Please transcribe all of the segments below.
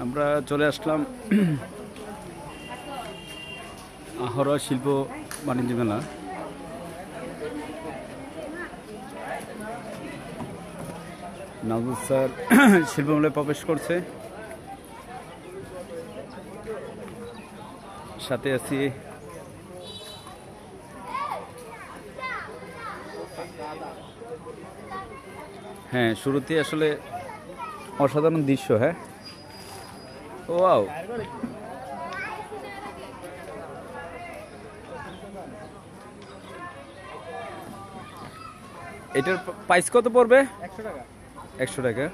আমরা চলে আসলাম আহরা শিল্প বাণিজ্য মেলা। নাজমুল স্যার শিল্প মেলায় প্রবেশ করছে, সাথে আছি হ্যাঁ। শুরুতে আসলে অসাধারণ দৃশ্য। হ্যাঁ, ওয়াও, এটার প্রাইস কত পড়বে? 100 টাকা। 100 টাকা।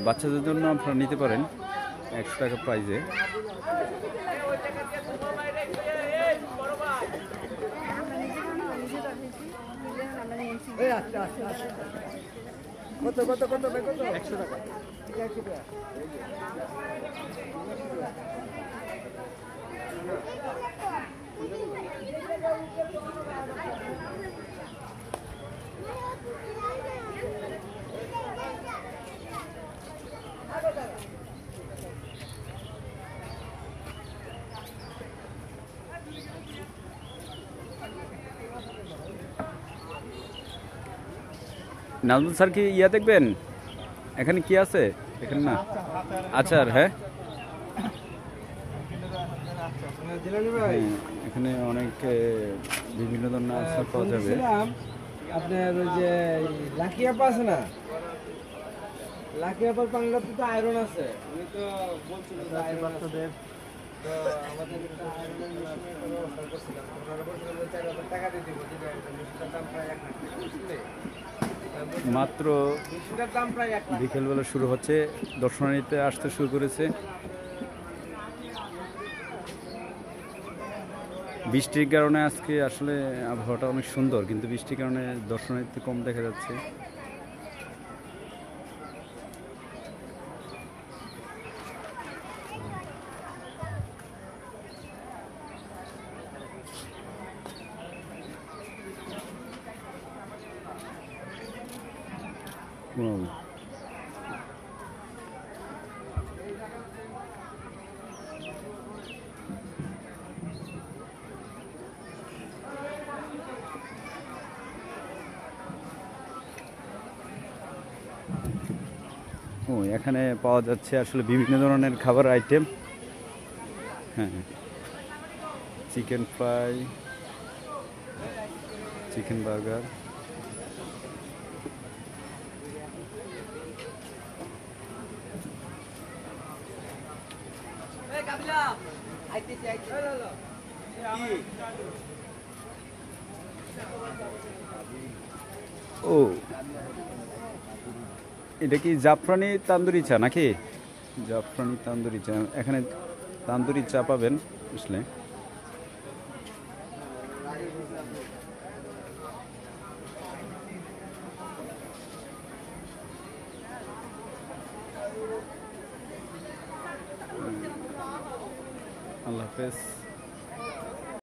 বাচ্চাদের জন্য আপনারা নিতে পারেন 100 টাকা প্রাইজে। কত কত কত 100 টাকা। নাজমুল স্যার কি ইয়া দেখবেন? এখানে কি আছে? এখানে না আচার। হ্যাঁ, এখানে অনেক বিভিন্ন ধরনের আচার পাওয়া যাবে। আপনার ওই যে লাকি আপা আছে না, লাকি আপার পাংলাতে তো আয়রন আছে। উনি তো বলছিল যে আয়রন আছে, তো আমাদের একটা আয়রনের মেশিনের অফার করছিলাম। ওনারা বলছিল যে 4000 টাকা দিয়ে দিব, কিন্তু মেশিনটার দাম প্রায় 1 লাখ টাকা বুঝলে। মাত্র মেশিনটার দাম প্রায় 1 লাখ। বিকেলবেলা শুরু হচ্ছে, দর্শনার্থীতে আসতে শুরু করেছে। বৃষ্টির কারণে আজকে আসলে আবহাওয়াটা অনেক সুন্দর, কিন্তু বৃষ্টির কারণে দর্শনার্থী কম দেখা যাচ্ছে। এখানে পাওয়া যাচ্ছে আসলে বিভিন্ন ধরনের খাবার আইটেম। হ্যাঁ, চিকেন ফ্রাই, চিকেন বার্গার, ও এটা কি জাফরানি তান্দুরি চা নাকি? জাফরানি তান্দুরি চা। এখানে তান্দুরি চা পাবেন আসলে। আল্লাহ হাফেজ।